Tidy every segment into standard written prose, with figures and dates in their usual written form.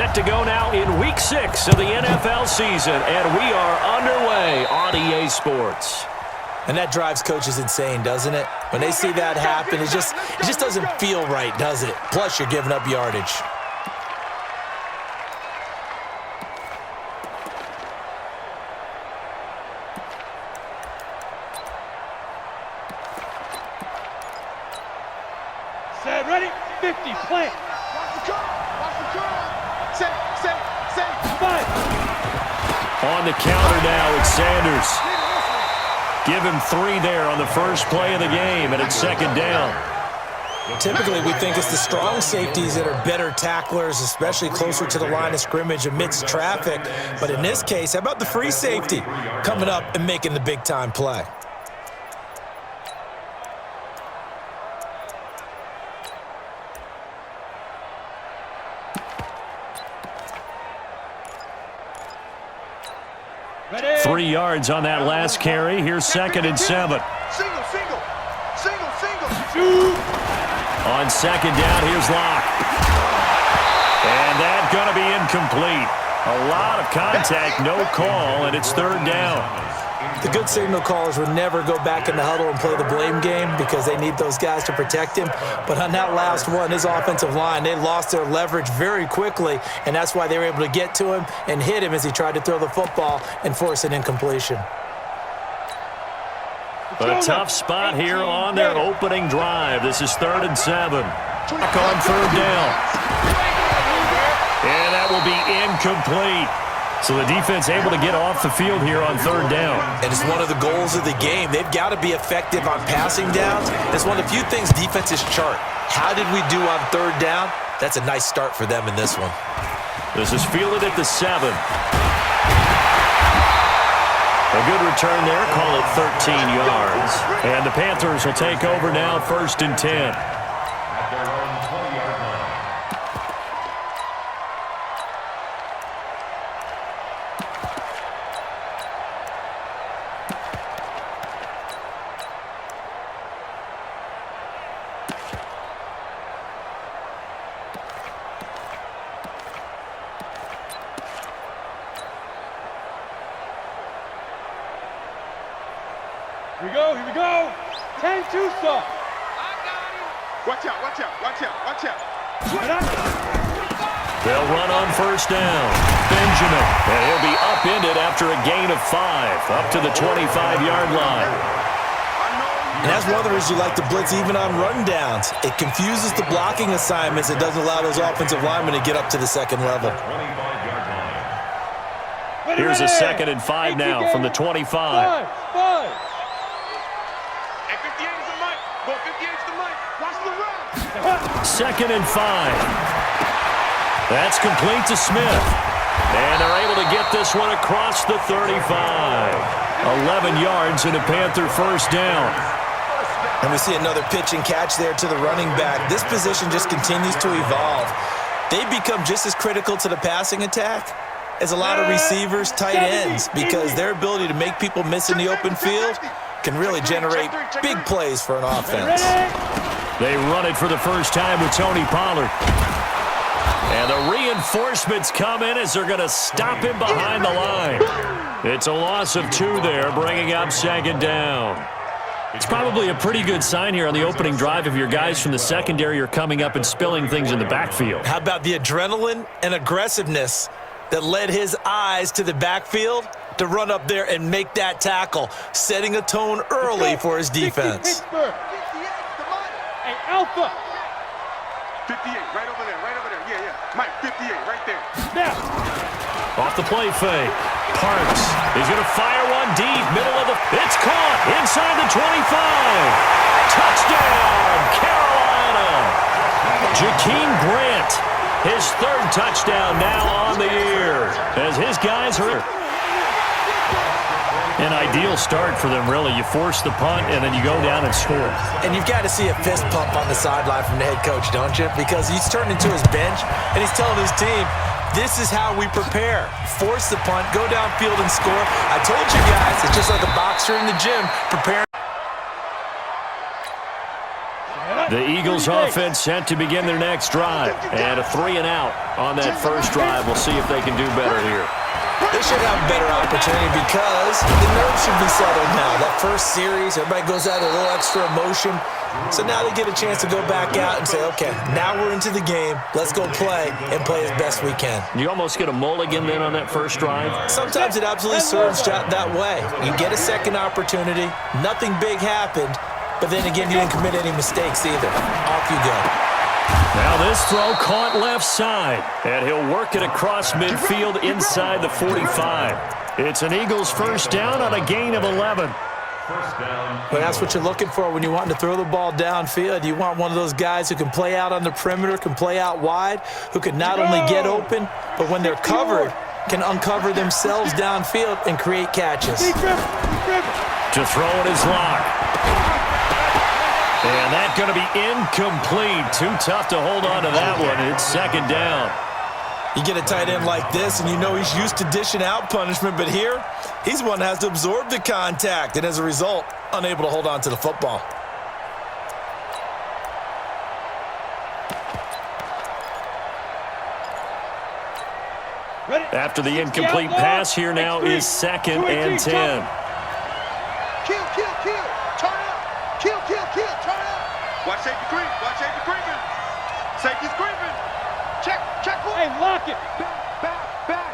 Set to go now in Week 6 of the NFL season, and we are underway on EA Sports. And that drives coaches insane, doesn't it? When they see that happen, it just doesn't feel right, does it? Plus, you're giving up yardage. Set, ready, 50, plant. Watch the curl. Set. 5. On the counter now, it's Sanders. Give him 3 there on the first play of the game, and it's second down. Typically, we think it's the strong safeties that are better tacklers, especially closer to the line of scrimmage amidst traffic. But in this case, how about the free safety coming up and making the big-time play? Ready. 3 yards on that last carry. Here's second and 7. Single. Shoot. On second down, here's Locke. And that's going to be incomplete. A lot of contact, no call, and it's third down. The good signal callers would never go back in the huddle and play the blame game because they need those guys to protect him. But on that last one, his offensive line, they lost their leverage very quickly, and that's why they were able to get to him and hit him as he tried to throw the football and force an incompletion. A tough spot here on their opening drive. This is 3rd and 7. Back on 3rd down. And that will be incomplete. So the defense able to get off the field here on 3rd down. And it's one of the goals of the game. They've got to be effective on passing downs. It's one of the few things defenses chart. How did we do on 3rd down? That's a nice start for them in this one. This is fielded at the 7. A good return there, call it 13 yards. And the Panthers will take over now, 1st and 10. Here we go. 10-2 stop. Watch out. They'll run on 1st down. Benjamin, and he'll be upended after a gain of 5, up to the 25-yard line. And that's one of the reasons you like to blitz even on rundowns. It confuses the blocking assignments. It doesn't allow those offensive linemen to get up to the second level. Here's a 2nd and 5 now from the 25. 5. And 58 is the mic. Go 58 is the mic. Watch the run. 2nd and 5. That's complete to Smith. And they're able to get this one across the 35. 11 yards and a Panther 1st down. And we see another pitch and catch there to the running back. This position just continues to evolve. They become just as critical to the passing attack as a lot of receivers, tight ends, because their ability to make people miss in the open field can really generate big plays for an offense. They run it for the first time with Tony Pollard. And the reinforcements come in as they're going to stop him behind the line. It's a loss of 2 there, bringing up 2nd down. It's probably a pretty good sign here on the opening drive if your guys from the secondary are coming up and spilling things in the backfield. How about the adrenaline and aggressiveness that led his eyes to the backfield to run up there and make that tackle, setting a tone early for his defense. Hey, Alpha. 58, right over there. Yeah. Mike, 58, right there. Now. Off the play fake. Parks. He's going to fire one deep. Middle of the... It's caught inside the 25. Touchdown, Carolina. Jakeem Grant. His 3rd touchdown now on the year as his guys are... An ideal start for them, really. You force the punt, and then you go down and score. And you've got to see a fist pump on the sideline from the head coach, don't you? Because he's turned into his bench, and he's telling his team, this is how we prepare. Force the punt, go downfield and score. I told you guys, it's just like a boxer in the gym preparing. The Eagles offense set to begin their next drive. And a 3-and-out on that first drive. We'll see if they can do better here. They should have a better opportunity because the nerves should be settled now. That first series, everybody goes out with a little extra emotion. So now they get a chance to go back out and say, okay, now we're into the game. Let's go play and play as best we can. You almost get a mulligan then on that first drive? Sometimes it absolutely serves that way. You get a second opportunity. Nothing big happened. But then again, you didn't commit any mistakes either. Off you go. Now this throw caught left side, and he'll work it across midfield inside the 45. It's an Eagles first down on a gain of 11. Well, that's what you're looking for when you want to throw the ball downfield. You want one of those guys who can play out on the perimeter, can play out wide, who can not only get open, but when they're covered, can uncover themselves downfield and create catches. To throw it is Locke. And that's going to be incomplete. Too tough to hold on to that one. It's second down. You get a tight end like this, and you know he's used to dishing out punishment, but here, he's the one that has to absorb the contact, and as a result, unable to hold on to the football. After the incomplete pass, here now is 2nd and 10. Kill, kill, kill. Turn out. Kill, kill, kill. Turn out. Watch safety creep. Watch safety creeping. Safety's creeping. Check. Hey, lock it. Back.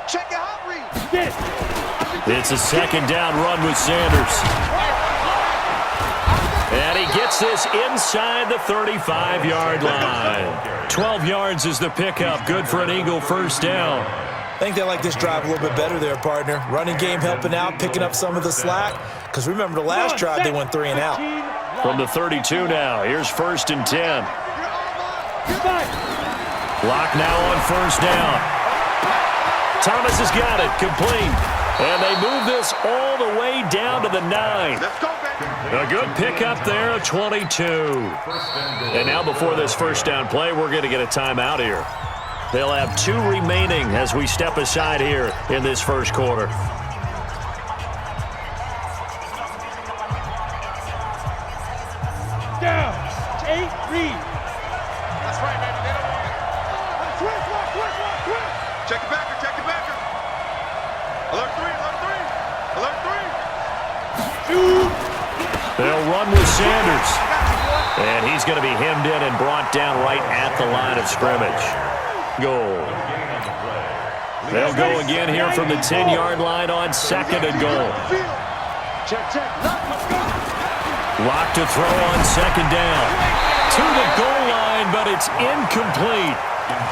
Check your hot read. Get it. It's a second down run with Sanders. And he gets this inside the 35-yard line. 12 yards is the pickup. Good for an Eagle first down. I think they like this drive a little bit better there, partner. Running game helping out, picking up some of the slack. Because remember the last drive, they went 3-and-out. From the 32 now. Here's 1st and 10. Lock now on first down. Thomas has got it. Complete. And they move this all the way down to the 9. Let's go, baby. A good pickup there, 22. And now before this first down play, we're going to get a timeout here. They'll have 2 remaining as we step aside here in this first quarter. Down. 8, read. That's right, baby. They don't want it. Twist. Check it backer. Alert 3. They'll run with Sanders. And he's going to be hemmed in and brought down right at the line of scrimmage. Goal. They'll go again here from the 10-yard line on 2nd and goal. Check. Lock to throw on 2nd down. To the goal line, but it's incomplete.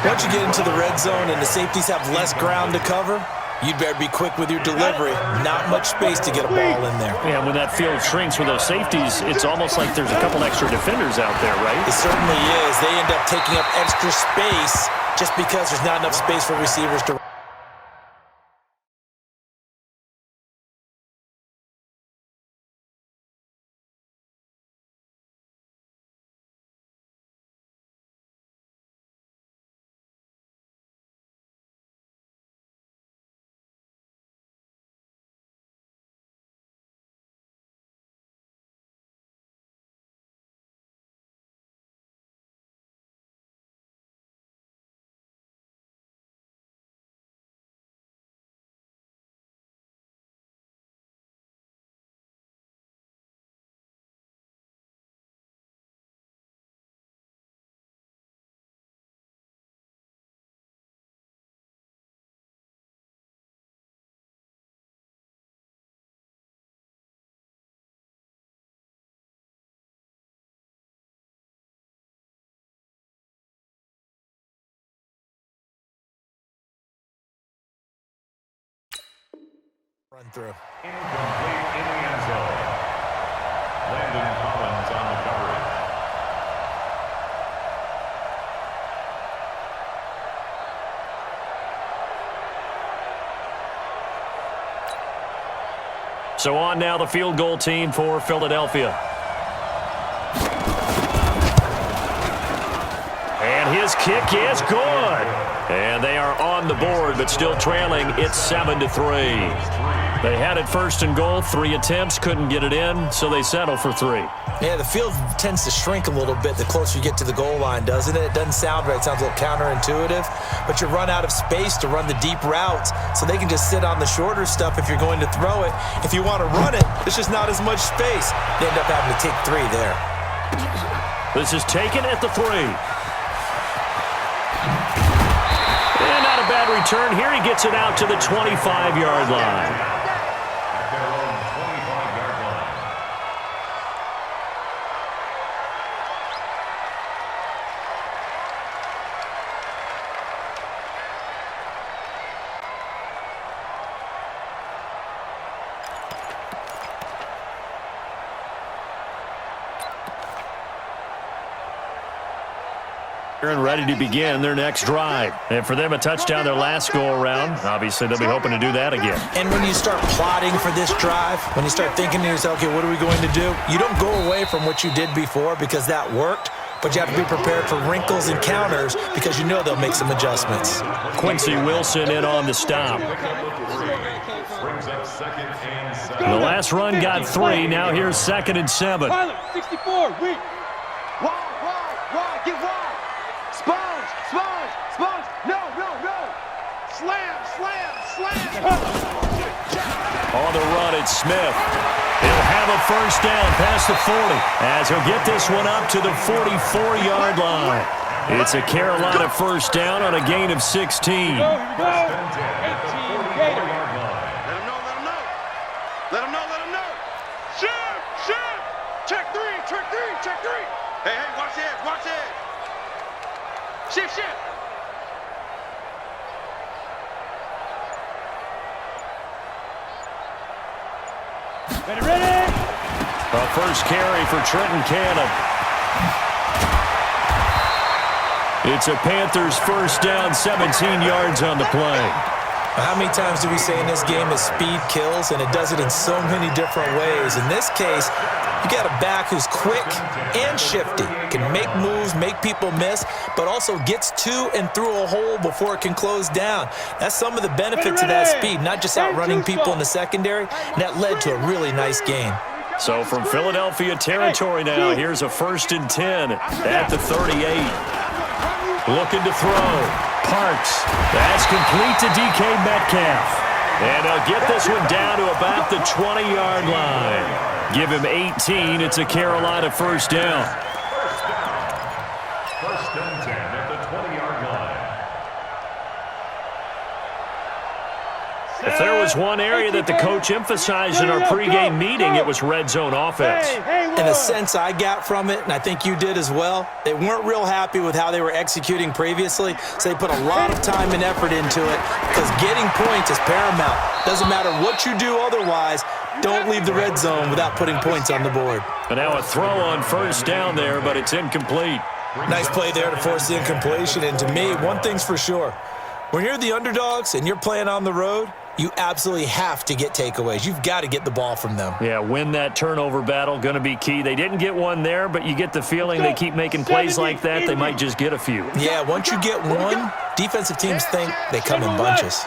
Once you get into the red zone and the safeties have less ground to cover, you'd better be quick with your delivery. Not much space to get a ball in there. Yeah, when that field shrinks with those safeties, it's almost like there's a couple extra defenders out there, right? It certainly is. They end up taking up extra space just because there's not enough space for receivers to. Run through. Incomplete in the end zone. Landon Collins on the coverage. So on now the field goal team for Philadelphia. And his kick is good. And they are on the board, but still trailing. It's 7-3. They had it first and goal. 3 attempts, couldn't get it in, so they settle for 3. Yeah, the field tends to shrink a little bit the closer you get to the goal line, doesn't it? It doesn't sound right. It sounds a little counterintuitive. But you run out of space to run the deep routes, so they can just sit on the shorter stuff if you're going to throw it. If you want to run it, there's just not as much space. They end up having to take 3 there. This is taken at the 3. And not a bad return. Here he gets it out to the 25-yard line. At their own 25-yard line. And ready to begin their next drive. And for them, a touchdown their last go-around. Obviously, they'll be hoping to do that again. And when you start plotting for this drive, when you start thinking to yourself, okay, what are we going to do? You don't go away from what you did before because that worked, but you have to be prepared for wrinkles and counters because you know they'll make some adjustments. Quincy Wilson in on the stop. Brings up 2nd and 7. The last run got 3. Now here's 2nd and 7. 64, weak. Wide, get wide. Sponge. No. Slam. On the run, it's Smith. He'll have a first down past the 40 as he'll get this one up to the 44-yard line. It's a Carolina first down on a gain of 16. Here we go. 18 Gator. Let him know. Shift. Check three. Hey, watch the edge. Shift. Ready. A first carry for Trenton Cannon. It's a Panthers first down, 17 yards on the play. How many times do we say in this game that speed kills, and it does it in so many different ways? In this case, you got a back who's quick and shifty, can make moves, make people miss, but also gets to and through a hole before it can close down. That's some of the benefits of that speed, not just outrunning people in the secondary, and that led to a really nice gain. So from Philadelphia territory now, here's a 1st and 10 at the 38. Looking to throw. Parks. That's complete to DK Metcalf. And he'll get this one down to about the 20-yard line. Give him 18. It's a Carolina first down. First and 10 at the 20-yard line. If there was one area that the coach emphasized in our pregame meeting, it was red zone offense. In a sense, I got from it, and I think you did as well, they weren't real happy with how they were executing previously, so they put a lot of time and effort into it because getting points is paramount. Doesn't matter what you do otherwise, don't leave the red zone without putting points on the board. And now a throw on first down there, but it's incomplete. Nice play there to force the incompletion, and to me, one thing's for sure. When you're the underdogs and you're playing on the road, you absolutely have to get takeaways. You've got to get the ball from them. Yeah, win that turnover battle, going to be key. They didn't get one there, but you get the feeling they keep making plays like that, they might just get a few. Yeah, once you get one, defensive teams think they come in bunches.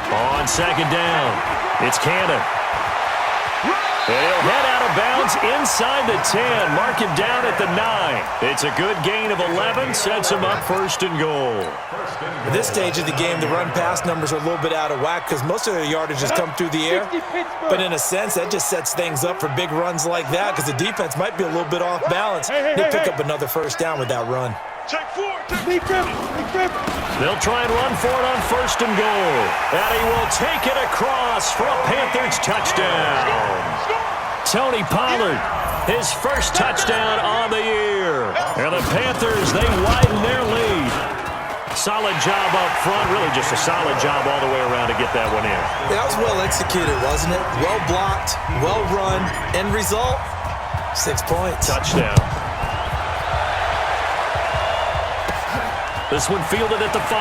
On 2nd down, it's Cannon. And he'll head out of bounds inside the 10. Mark him down at the 9. It's a good gain of 11. Sets him up 1st and goal. At this stage of the game, the run-pass numbers are a little bit out of whack because most of their yardage has come through the air. But in a sense, that just sets things up for big runs like that because the defense might be a little bit off balance. They pick up another first down with that run. Check 4. They'll try and run for it on 1st and goal. And he will take it across for a Panthers touchdown. Tony Pollard, his first touchdown on the year. And the Panthers, they widen their lead. Solid job up front, really just a solid job all the way around to get that one in. That was well executed, wasn't it? Well blocked, well run. End result, 6 points. Touchdown. This one fielded at the 5.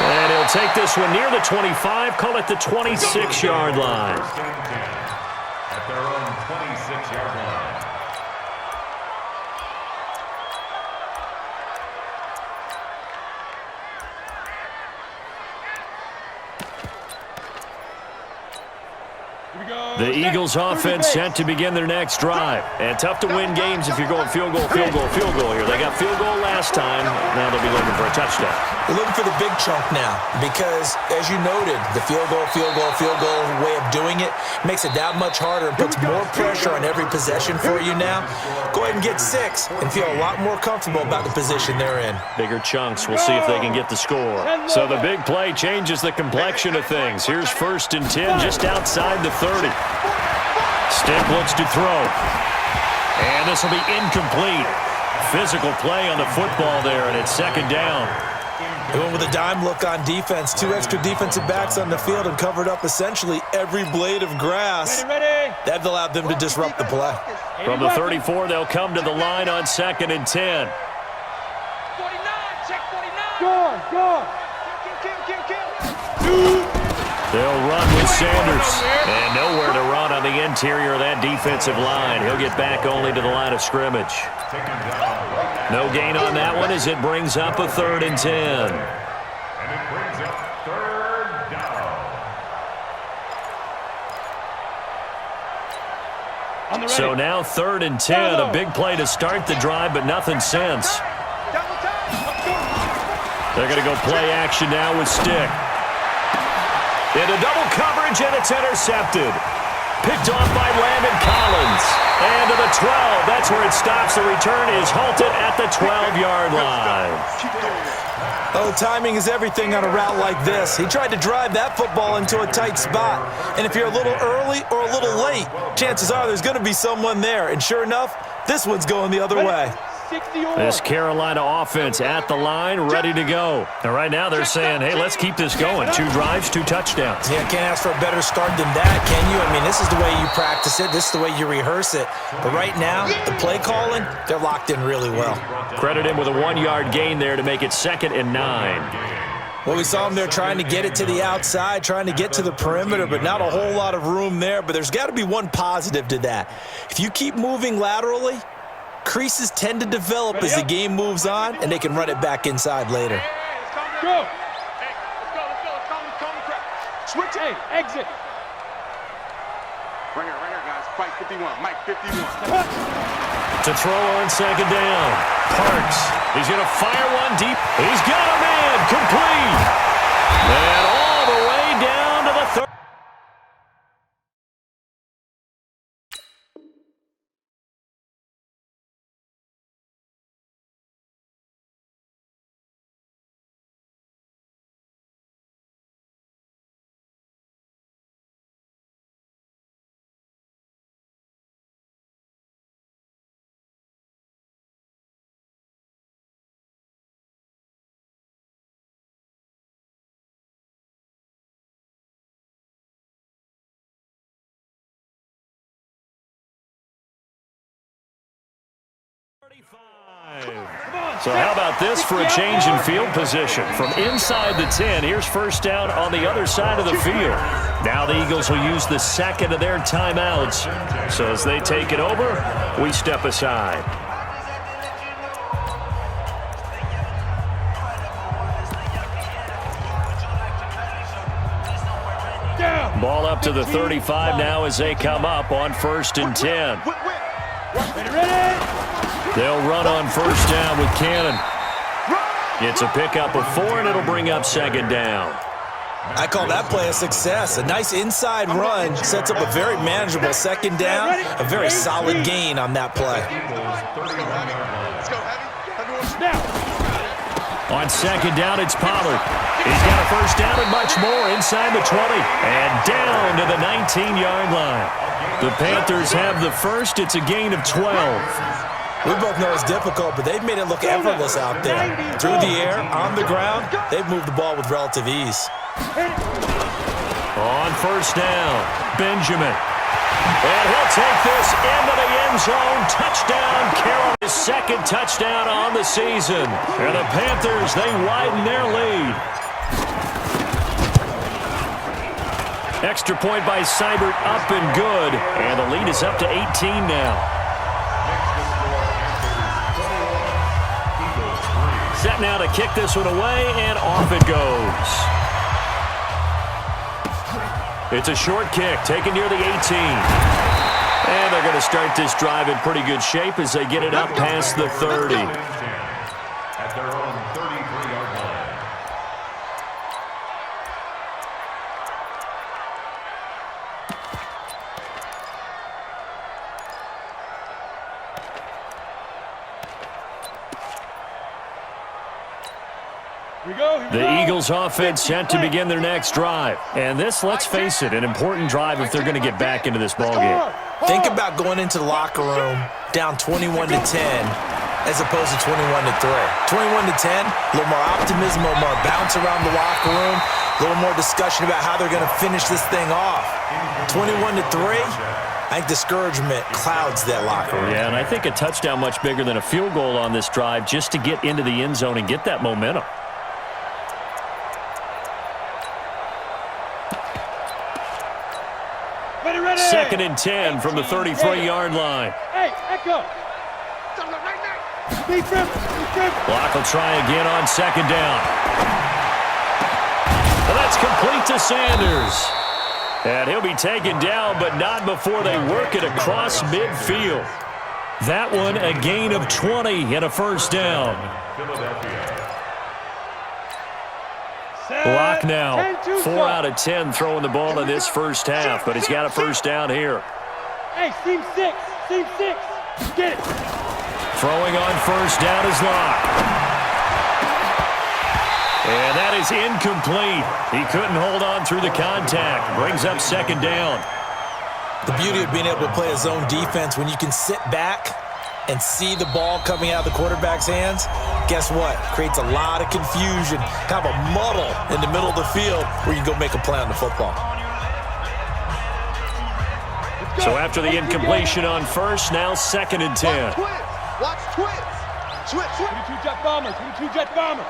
And he'll take this one near the 25, call it the 26-yard line. At their own 26-yard line. The Eagles offense set to begin their next drive. And tough to win games if you're going field goal here. They got field goal last time. Now they'll be looking for a touchdown. They're looking for the big chunk now because, as you noted, the field goal way of doing it makes it that much harder and puts more pressure on every possession for you now. Go ahead and get 6 and feel a lot more comfortable about the position they're in. Bigger chunks. We'll see if they can get the score. So the big play changes the complexion of things. Here's 1st and 10 just outside the 30. Stick looks to throw. And this will be incomplete. Physical play on the football there, and it's 2nd down. They went with a dime look on defense. 2 extra defensive backs on the field and covered up essentially every blade of grass. That allowed them to disrupt the play. From the 34, they'll come to the line on 2nd and 10. 49, check 49. Go. They'll run with Sanders. And nowhere to run on the interior of that defensive line. He'll get back only to the line of scrimmage. No gain on that one as it brings up a 3rd and 10. And it brings up 3rd down. So now 3rd and 10. A big play to start the drive, but nothing since. They're going to go play action now with Stick. Into double coverage, and it's intercepted. Picked off by Landon Collins. And to the 12. That's where it stops. The return is halted at the 12-yard line. Oh, timing is everything on a route like this. He tried to drive that football into a tight spot. And if you're a little early or a little late, chances are there's going to be someone there. And sure enough, this one's going the other way. This Carolina offense at the line, ready to go. And right now they're saying, hey, let's keep this going. 2 drives, 2 touchdowns. Yeah, can't ask for a better start than that, can you? I mean, this is the way you practice it. This is the way you rehearse it. But right now, the play calling, they're locked in really well. Credit him with a 1-yard gain there to make it 2nd and 9. Well, we saw him there trying to get it to the outside, trying to get to the perimeter, but not a whole lot of room there. But there's got to be one positive to that. If you keep moving laterally, creases tend to develop as the game moves on, and they can run it back inside later. Go. Let's go. Switch. Hey, exit. Right here, guys. Fight 51. Mike 51. To throw on 2nd down. Parks. He's going to fire one deep. He's got a man. Complete. And all the way down to the 30. So how about this for a change in field position? From inside the 10, here's 1st down on the other side of the field. Now the Eagles will use the 2nd of their timeouts. So as they take it over, we step aside. Ball up to the 35 now as they come up on 1st and 10. They'll run on 1st down with Cannon. It's a pickup of 4, and it'll bring up 2nd down. I call that play a success. A nice inside run sets up a very manageable 2nd down, a very solid gain on that play. On 2nd down, it's Pollard. He's got a 1st down and much more inside the 20 and down to the 19-yard line. The Panthers have the first. It's a gain of 12. We both know it's difficult, but they've made it look effortless out there. Through the air, on the ground, they've moved the ball with relative ease. On 1st down, Benjamin. And he'll take this into the end zone. Touchdown, Carolina's 2nd touchdown on the season. And the Panthers, they widen their lead. Extra point by Seibert, up and good. And the lead is up to 18 now. Set now to kick this one away, and off it goes. It's a short kick taken near the 18. And they're going to start this drive in pretty good shape as they get it up past the 30. At their own 33-yard line. The Eagles offense set to begin their next drive. And this, let's face it, an important drive if they're going to get back into this ballgame. Think about going into the locker room down 21-10 as opposed to 21-3. 21-10, a little more optimism, a little more bounce around the locker room, a little more discussion about how they're going to finish this thing off. 21-3, I think discouragement clouds that locker room. Yeah, and I think a touchdown much bigger than a field goal on this drive just to get into the end zone and get that momentum. Second and 10 from the 33-yard line. Hey, Echo. Block will try again on second down. And that's complete to Sanders. And he'll be taken down, but not before they work it across midfield. That one a gain of 20 and a first down. Block now. 4 out of 10 throwing the ball in this first half, but he's got a first down here. Hey, team 6. Team 6. Get it. Throwing on first down is Locke. And that is incomplete. He couldn't hold on through the contact. Brings up second down. The beauty of being able to play a zone defense when you can sit back and see the ball coming out of the quarterback's hands, guess what? Creates a lot of confusion, kind of a muddle in the middle of the field where you can go make a play on the football. So after the incompletion on first, now second and 10. Watch twins. Switch. 22 jet bombers. 22 jet bombers.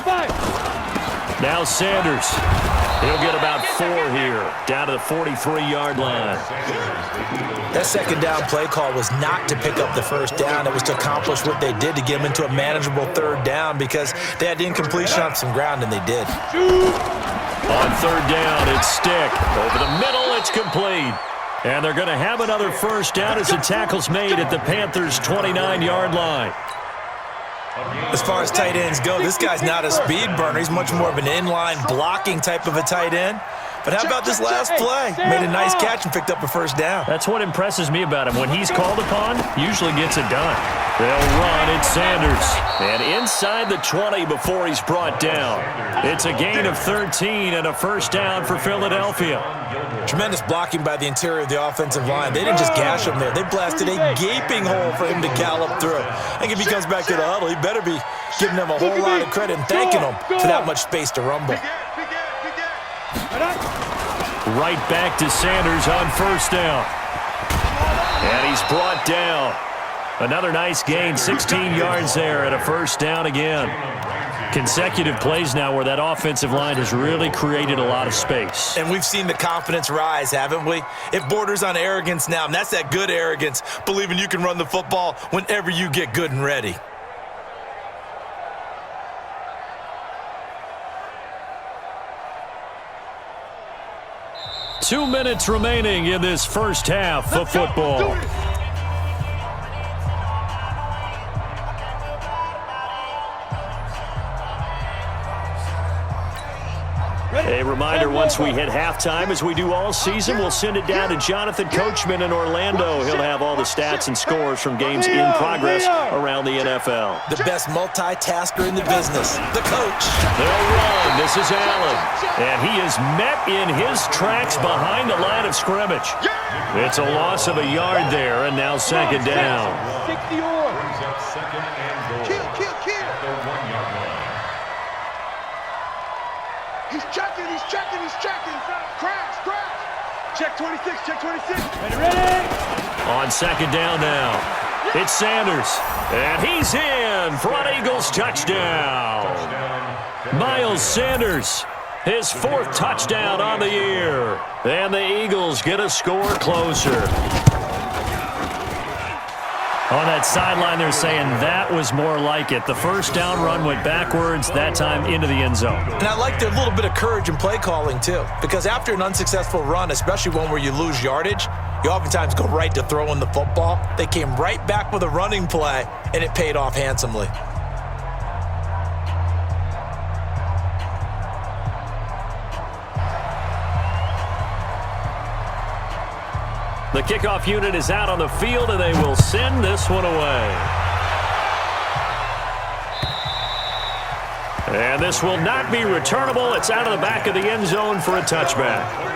5. Now Sanders. He'll get about 4 here, down to the 43-yard line. That second down play call was not to pick up the first down. It was to accomplish what they did to get them into a manageable third down because they had the incompletion on some ground, and they did. On third down, it's Stick. Over the middle, it's complete. And they're going to have another first down as the tackle's made at the Panthers' 29-yard line. As far as tight ends go, this guy's not a speed burner. He's much more of an inline blocking type of a tight end. But how about this last play? Made a nice catch and picked up a first down. That's what impresses me about him. When he's called upon, usually gets it done. They'll run. It's Sanders. And inside the 20 before he's brought down. It's a gain of 13 and a first down for Philadelphia. Tremendous blocking by the interior of the offensive line. They didn't just gash him there. They blasted a gaping hole for him to gallop through. I think if he comes back to the huddle, he better be giving them a whole lot of credit and thanking them for that much space to rumble. Right back to Sanders on first down. And he's brought down. Another nice gain, 16 yards there and a first down again. Consecutive plays now where that offensive line has really created a lot of space. And we've seen the confidence rise, haven't we? It borders on arrogance now, and that's that good arrogance, believing you can run the football whenever you get good and ready. Two minutes remaining in this first half of football. A reminder, once we hit halftime, as we do all season, we'll send it down to Jonathan Coachman in Orlando. He'll have all the stats and scores from games in progress around the NFL. The best multitasker in the business, the coach. They'll run. This is Allen. And he is met in his tracks behind the line of scrimmage. It's a loss of a yard there, and now second down. 60 or. Second and goal. Kill. At the 1-yard line. He's checking. Crash. Check 26. Ready. On second down now, it's Sanders. And he's in for an Eagles touchdown. Miles Sanders, his 4th touchdown on the year. And the Eagles get a score closer. On that sideline, they're saying that was more like it. The first down run went backwards, that time into the end zone. And I like their little bit of courage in play calling, too. Because after an unsuccessful run, especially one where you lose yardage, you oftentimes go right to throwing the football. They came right back with a running play, and it paid off handsomely. The kickoff unit is out on the field, and they will send this one away. And this will not be returnable. It's out of the back of the end zone for a touchback.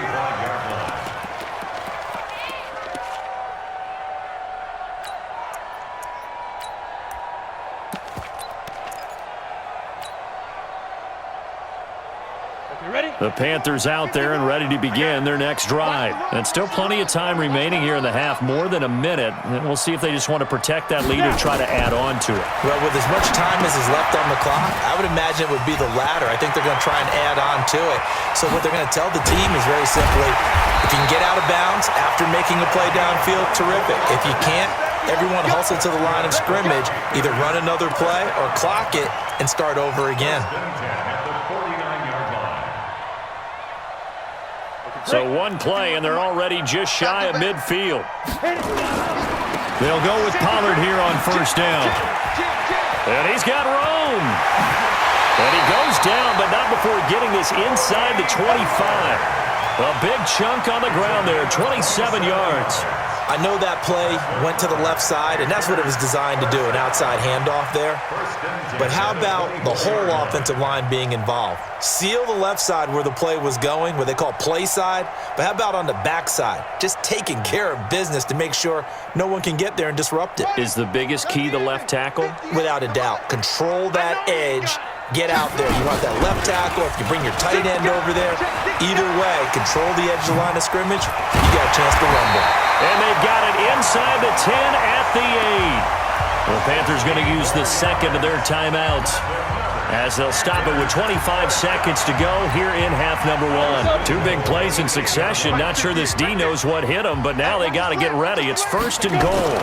The Panthers out there and ready to begin their next drive. And still plenty of time remaining here in the half, more than a minute. And we'll see if they just want to protect that lead or try to add on to it. Well, with as much time as is left on the clock, I would imagine it would be the latter. I think they're going to try and add on to it. So what they're going to tell the team is very simply, if you can get out of bounds after making a play downfield, terrific. If you can't, everyone hustle to the line of scrimmage, either run another play or clock it and start over again. So one play, and they're already just shy of midfield. They'll go with Pollard here on first down. And he's got room. And he goes down, but not before getting this inside the 25. A big chunk on the ground there, 27 yards. I know that play went to the left side, and that's what it was designed to do, an outside handoff there. But how about the whole offensive line being involved? Seal the left side where the play was going, what they call play side, but how about on the back side? Just taking care of business to make sure no one can get there and disrupt it. Is the biggest key the left tackle? Without a doubt. Control that edge. Get out there. You want that left tackle. If you bring your tight end over there, either way, control the edge of the line of scrimmage, you got a chance to rumble. And they've got it inside the 10 at the 8. The Panthers going to use the second of their timeouts as they'll stop it with 25 seconds to go here in half number one. Two big plays in succession. Not sure this D knows what hit them, but now they got to get ready. It's first and goal.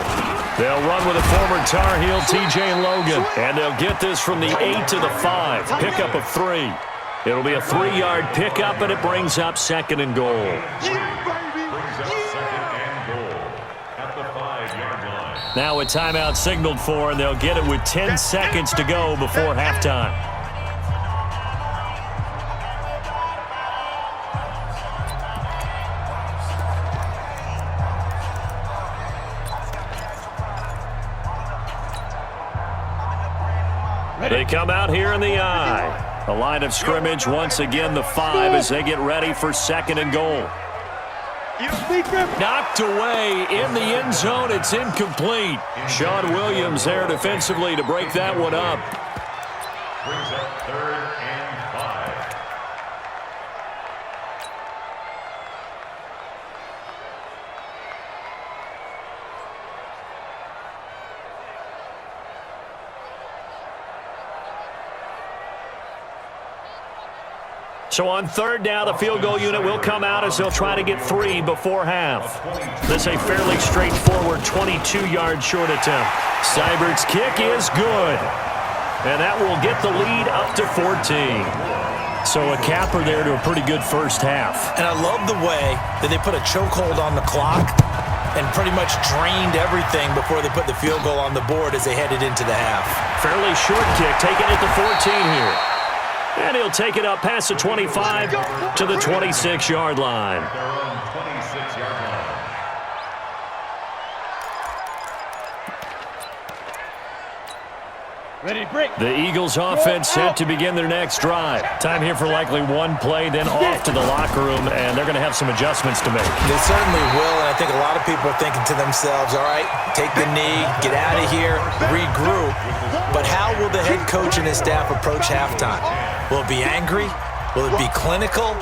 They'll run with a former Tar Heel, T.J. Logan, and they'll get this from the 8 to the 5. Pickup of 3. It'll be a 3-yard pickup, and it brings up second and goal. Now a timeout signaled for, and they'll get it with 10 seconds to go before halftime. They come out here in the I. The line of scrimmage, once again, the 5 as they get ready for second and goal. Knocked away in the end zone. It's incomplete. Sean Williams there defensively to break that one up. Brings up third and 5. So on third down, the field goal unit will come out as they'll try to get 3 before half. This is a fairly straightforward 22-yard short attempt. Seibert's kick is good. And that will get the lead up to 14. So a capper there to a pretty good first half. And I love the way that they put a chokehold on the clock and pretty much drained everything before they put the field goal on the board as they headed into the half. Fairly short kick, taking it to 14 here. And he'll take it up past the 25 to the 26-yard line. Their own 26-yard line. Ready to break. The Eagles offense set to begin their next drive. Time here for likely one play, then off to the locker room, and they're going to have some adjustments to make. They certainly will, and I think a lot of people are thinking to themselves, all right, take the knee, get out of here, regroup. But how will the head coach and his staff approach halftime? Will it be angry? Will it be clinical?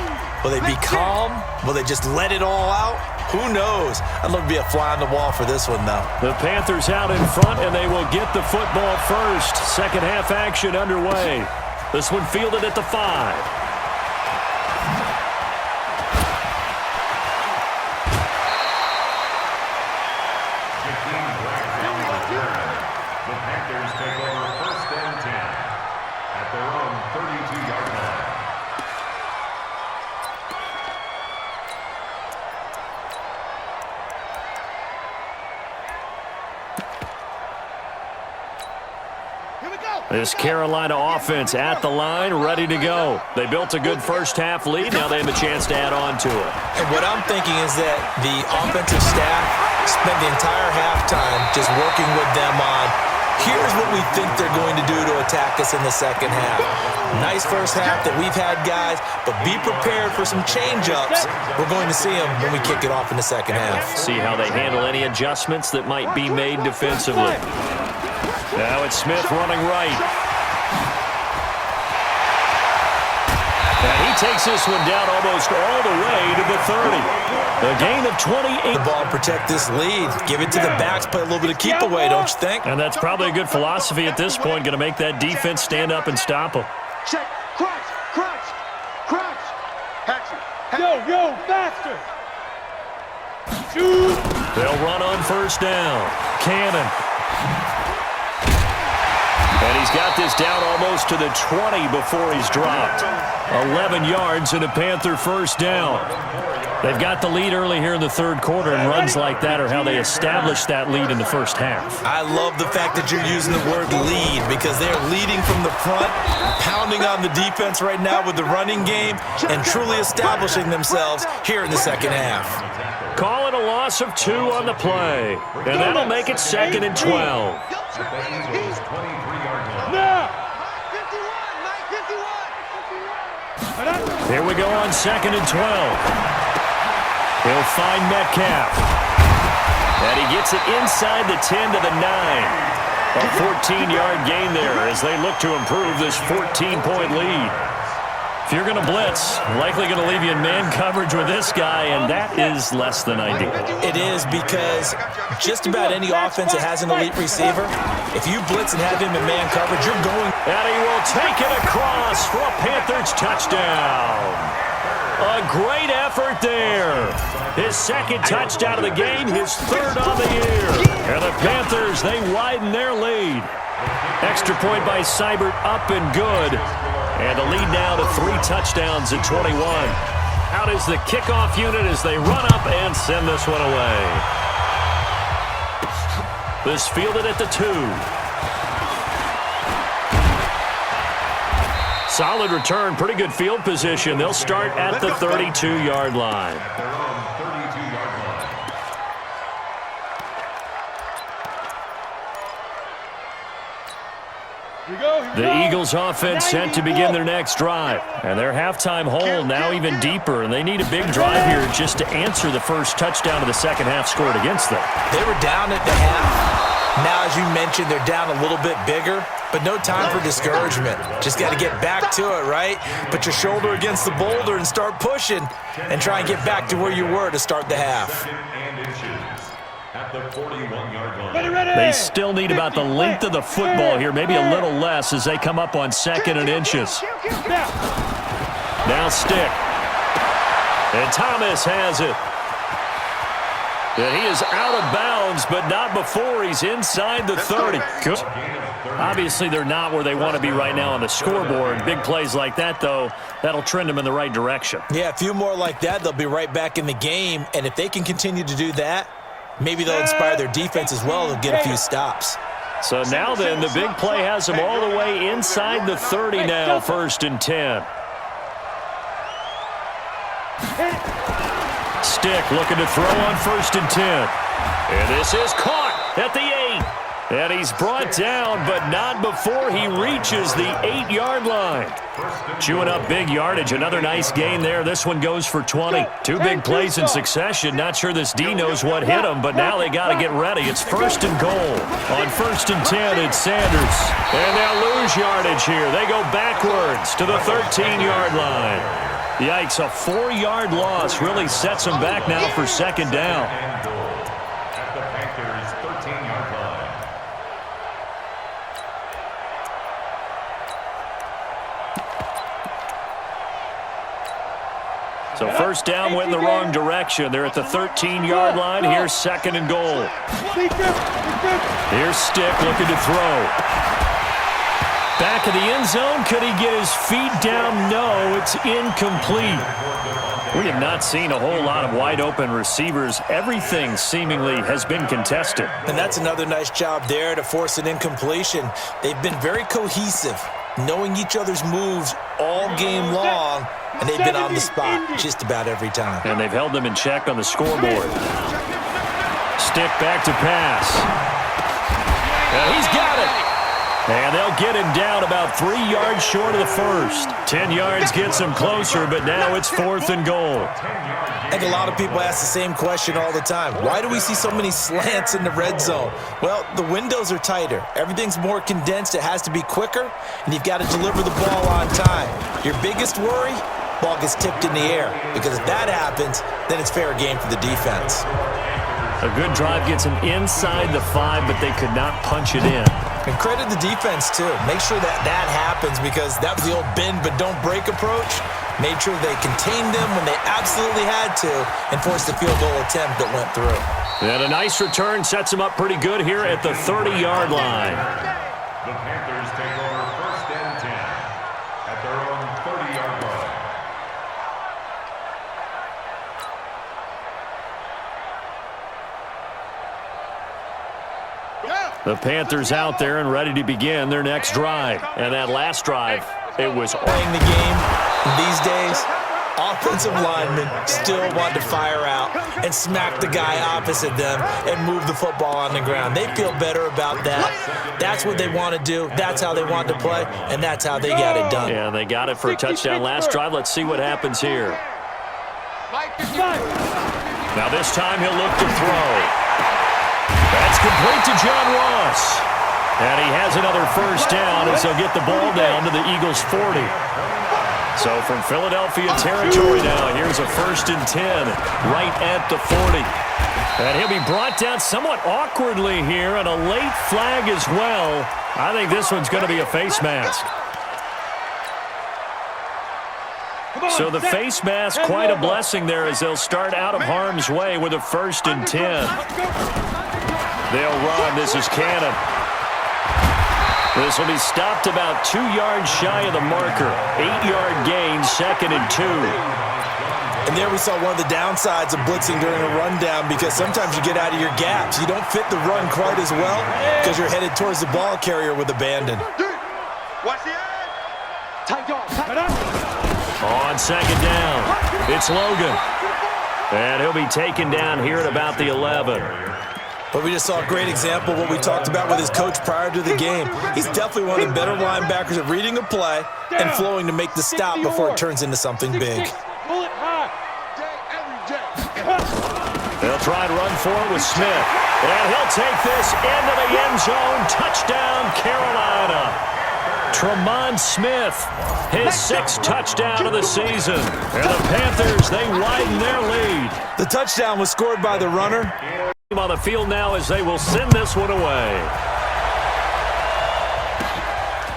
Will they be calm? Will they just let it all out? Who knows? I'd love to be a fly on the wall for this one, though. The Panthers out in front, and they will get the football first. Second half action underway. This one fielded at the 5. This Carolina offense at the line, ready to go. They built a good first-half lead. Now they have a chance to add on to it. And what I'm thinking is that the offensive staff spent the entire halftime just working with them on, here's what we think they're going to do to attack us in the second half. Nice first half that we've had, guys, but be prepared for some change-ups. We're going to see them when we kick it off in the second half. See how they handle any adjustments that might be made defensively. Now it's Smith running right. And he takes this one down almost all the way to the 30. A gain of 28. The ball, protect this lead. Give it to the backs, play a little bit of keep away, don't you think? And that's probably a good philosophy at this point, going to make that defense stand up and stop them. Check. Crunch. Crunch. Crunch. Yo, faster. Shoot. They'll run on first down. Cannon. And he's got this down almost to the 20 before he's dropped. 11 yards and a Panther first down. They've got the lead early here in the third quarter, and runs like that are how they establish that lead in the first half. I love the fact that you're using the word lead because they're leading from the front, pounding on the defense right now with the running game, and truly establishing themselves here in the second half. Call it a loss of 2 on the play, and that'll make it 2nd and 12. Here we go on 2nd and 12. He'll find Metcalf. And he gets it inside the 10 to the 9. A 14-yard gain there as they look to improve this 14-point lead. If you're going to blitz, likely going to leave you in man coverage with this guy, and that is less than ideal. It is because just about any offense that has an elite receiver, if you blitz and have him in man coverage, you're going. And he will take it across for a Panthers touchdown. A great effort there. His second touchdown of the game, his third on the year. And the Panthers, they widen their lead. Extra point by Seibert, up and good. And the lead now to 3 touchdowns at 21. Out is the kickoff unit as they run up and send this one away. This fielded at the 2. Solid return, pretty good field position. They'll start at the 32-yard line. The Eagles offense set to begin their next drive. And their halftime hole now even deeper. And they need a big drive here just to answer the first touchdown of the second half scored against them. They were down at the half. Now, as you mentioned, they're down a little bit bigger, but no time for discouragement. Just got to get back to it, right? Put your shoulder against the boulder and start pushing and try and get back to where you were to start the half. They still need about the length of the football here, maybe a little less as they come up on 2nd and inches. Now Stick. And Thomas has it. And he is out of bounds, but not before he's inside the 30. Good. Obviously, they're not where they want to be right now on the scoreboard. Big plays like that, though, that'll trend them in the right direction. Yeah, a few more like that, they'll be right back in the game. And if they can continue to do that, maybe they'll inspire their defense as well and get a few stops. So now then, the big play has them all the way inside the 30 now, 1st and 10. Stick looking to throw on 1st and 10. And this is caught at the 8. And he's brought down, but not before he reaches the 8-yard line. Chewing up big yardage. Another nice gain there. This one goes for 20. 2 big plays in succession. Not sure this D knows what hit him, but now they got to get ready. It's 1st and goal. On 1st and 10, it's Sanders. And they'll lose yardage here. They go backwards to the 13-yard line. Yikes, a 4-yard loss really sets them back now for 2nd down. At the Panthers' 13-yard line. So 1st down went in the wrong direction. They're at the 13-yard line. Here's 2nd and goal. Here's Stick looking to throw. Back of the end zone. Could he get his feet down? No, it's incomplete. We have not seen a whole lot of wide-open receivers. Everything seemingly has been contested. And that's another nice job there to force an incompletion. They've been very cohesive, knowing each other's moves all game long, and they've been on the spot just about every time. And they've held them in check on the scoreboard. Stick back to pass. And he's got it. And they'll get him down about 3 yards short of the first. 10 yards gets him closer, but now it's 4th and goal. I think a lot of people ask the same question all the time. Why do we see so many slants in the red zone? Well, the windows are tighter. Everything's more condensed. It has to be quicker, and you've got to deliver the ball on time. Your biggest worry? Ball gets tipped in the air, because if that happens, then it's fair game for the defense. A good drive gets them inside the 5, but they could not punch it in. And credit the defense, too. Make sure that happens, because that was the old bend but don't break approach. Made sure they contained them when they absolutely had to and forced the field goal attempt that went through. And a nice return sets them up pretty good here at the 30-yard line. The Panthers take over 1st and 10 at their own 30-yard line. The Panthers out there and ready to begin their next drive. And that last drive, it was Playing the game these days, offensive linemen still want to fire out and smack the guy opposite them and move the football on the ground. They feel better about that. That's what they want to do. That's how they want to play, and that's how they got it done. Yeah, they got it for a touchdown last drive. Let's see what happens here. Now this time he'll look to throw. That's complete to John Ross. And he has another first down as they'll get the ball down to the Eagles' 40. So from Philadelphia territory now, here's a 1st and 10 right at the 40. And he'll be brought down somewhat awkwardly here, and a late flag as well. I think this one's going to be a face mask. So the face mask, quite a blessing there as they'll start out of harm's way with a 1st and 10. They'll run. This is Cannon. This will be stopped about 2 yards shy of the marker. 8-yard gain, 2nd and 2. And there we saw one of the downsides of blitzing during a rundown, because sometimes you get out of your gaps. You don't fit the run quite as well because you're headed towards the ball carrier with abandon. Watch the edge. Tight dog. On 2nd down, it's Logan. And he'll be taken down here at about the 11. But we just saw a great example of what we talked about with his coach prior to the game. He's definitely one of the better linebackers at reading a play and flowing to make the stop before it turns into something big. They'll try and run for it with Smith. And he'll take this into the end zone. Touchdown, Carolina. Tremont Smith, his 6th touchdown of the season. And the Panthers, they widen their lead. The touchdown was scored by the runner. On the field now as they will send this one away.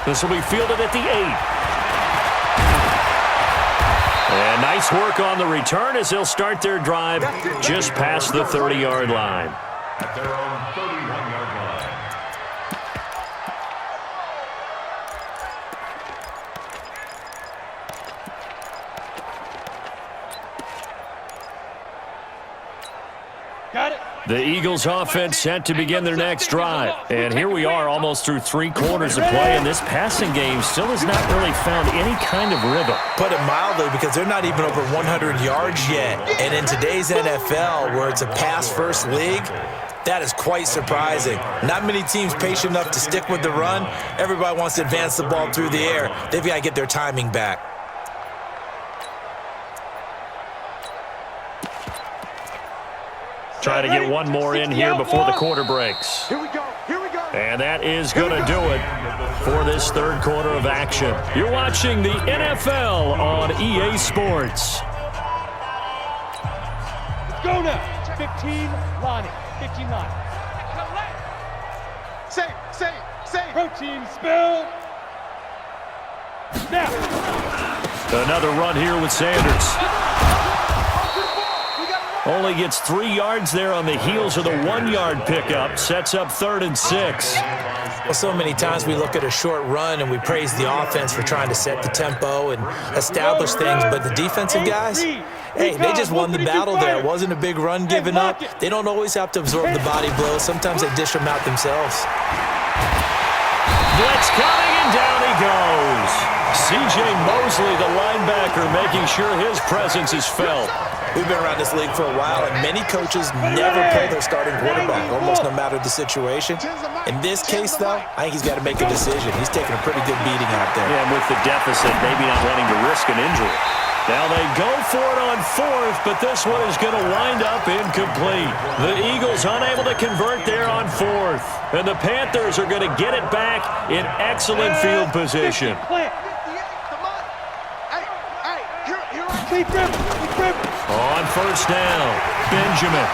This will be fielded at the 8. And nice work on the return as they'll start their drive just past the 30-yard line. At their own 31-yard line. Got it. The Eagles offense set to begin their next drive. And here we are almost through 3 quarters of play, and this passing game still has not really found any kind of rhythm. Put it mildly, because they're not even over 100 yards yet. And in today's NFL, where it's a pass-first league, that is quite surprising. Not many teams patient enough to stick with the run. Everybody wants to advance the ball through the air. They've got to get their timing back. Try to get one more in here before the quarter breaks. Here we go. Here we go. And that is going to do it for this 3rd quarter of action. You're watching the NFL on EA Sports. Let's go now. 15 Lonnie. 15 Lonnie. Save. Protein spill. Now. Another run here with Sanders. Only gets 3 yards there on the heels of the 1-yard pickup. Sets up 3rd and 6. Well, so many times we look at a short run and we praise the offense for trying to set the tempo and establish things, but the defensive guys, hey, they just won the battle there. It wasn't a big run given up. They don't always have to absorb the body blows. Sometimes they dish them out themselves. Blitz coming, and down he goes. C.J. Mosley, the linebacker, making sure his presence is felt. We've been around this league for a while, and many coaches never pull their starting quarterback, almost no matter the situation. In this case, though, I think he's got to make a decision. He's taking a pretty good beating out there. Yeah, and with the deficit, maybe not wanting to risk an injury. Now they go for it on fourth, but this one is going to wind up incomplete. The Eagles unable to convert there on fourth, and the Panthers are going to get it back in excellent field position. On first down, Benjamin.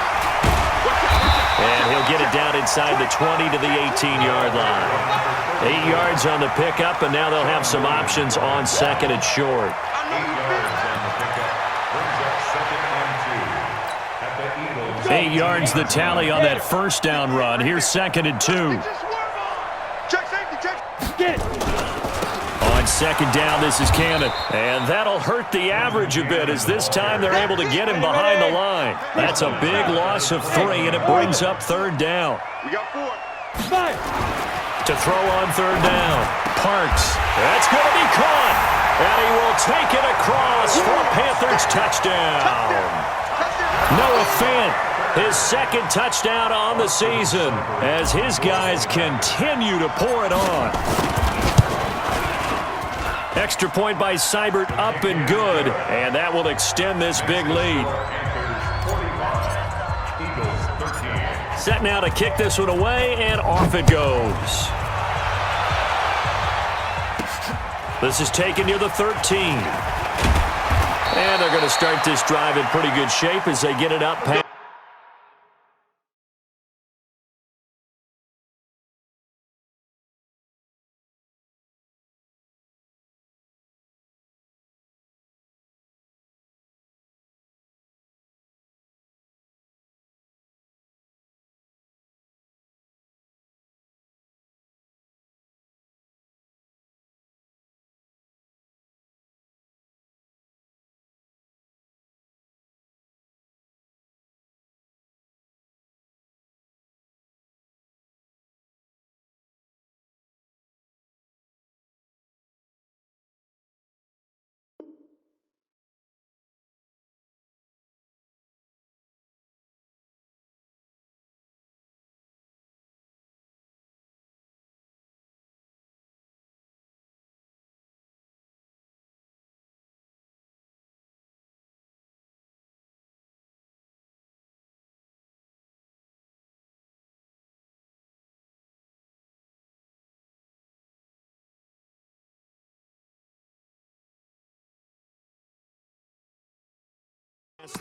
And he'll get it down inside the 20 to the 18-yard line. 8 yards on the pickup, and now they'll have some options on second and short. 8 yards on the pickup. Brings up second and 2 at the Eagles. 8 yards the tally on that first down run. Here's second and 2. Check safety, check. Get it. On second down, this is Cannon. And that'll hurt the average a bit, as this time they're able to get him behind the line. That's a big loss of 3, and it brings up third down. We got 4. To throw on third down, Parks. That's going to be caught. And he will take it across for a Panthers touchdown. Noah Fant, his second touchdown on the season, as his guys continue to pour it on. Extra point by Seibert, up and good, and that will extend this big lead. Set now to kick this one away, and off it goes. This is taken near the 13. And they're going to start this drive in pretty good shape as they get it up past.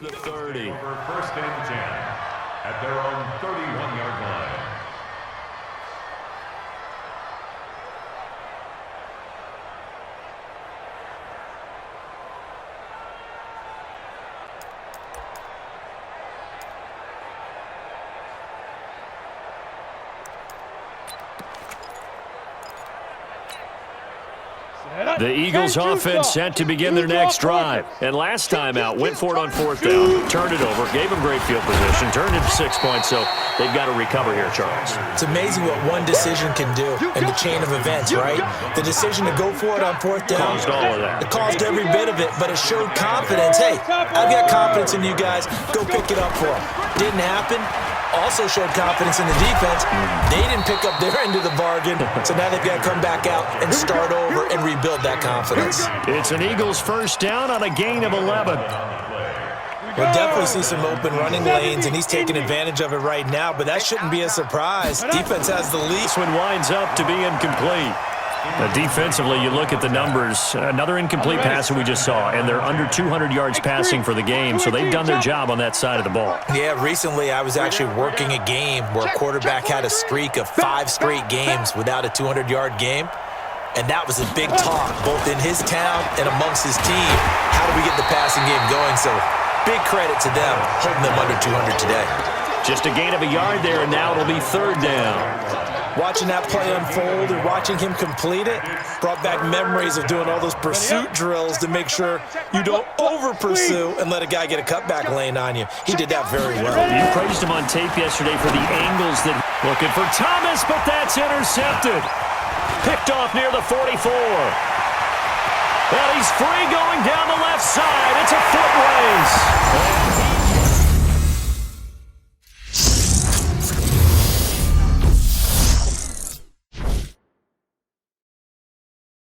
The 30. For first and 10 at their own 31-yard line. The Eagles offense set to begin their next drive. And last time out, went for it on fourth down, turned it over, gave them great field position, turned it to 6 points, so they've got to recover here, Charles. It's amazing what one decision can do in the chain of events, right? The decision to go for it on fourth down. Caused all of that. It caused every bit of it, but it showed confidence. Hey, I've got confidence in you guys. Go pick it up for them. Didn't happen. Also showed confidence in the defense. They didn't pick up their end of the bargain, so now they've got to come back out and start over and rebuild that confidence. It's an Eagles first down on a gain of 11. We'll definitely see some open running lanes, and he's taking advantage of it right now, but that shouldn't be a surprise. Defense has the lead. This one winds up to be incomplete. Defensively, you look at the numbers. Another incomplete pass that we just saw, and they're under 200 yards passing for the game, so they've done their job on that side of the ball. Yeah, recently I was actually working a game where a quarterback had a streak of 5 straight games without a 200-yard game, and that was a big talk, both in his town and amongst his team. How do we get the passing game going? So big credit to them, holding them under 200 today. Just a gain of a yard there, and now it'll be third down. Watching that play unfold and watching him complete it brought back memories of doing all those pursuit drills to make sure you don't over-pursue and let a guy get a cutback lane on you. He did that very well. You praised him on tape yesterday for the angles that... Looking for Thomas, but that's intercepted. Picked off near the 44. Well, he's free going down the left side. It's a foot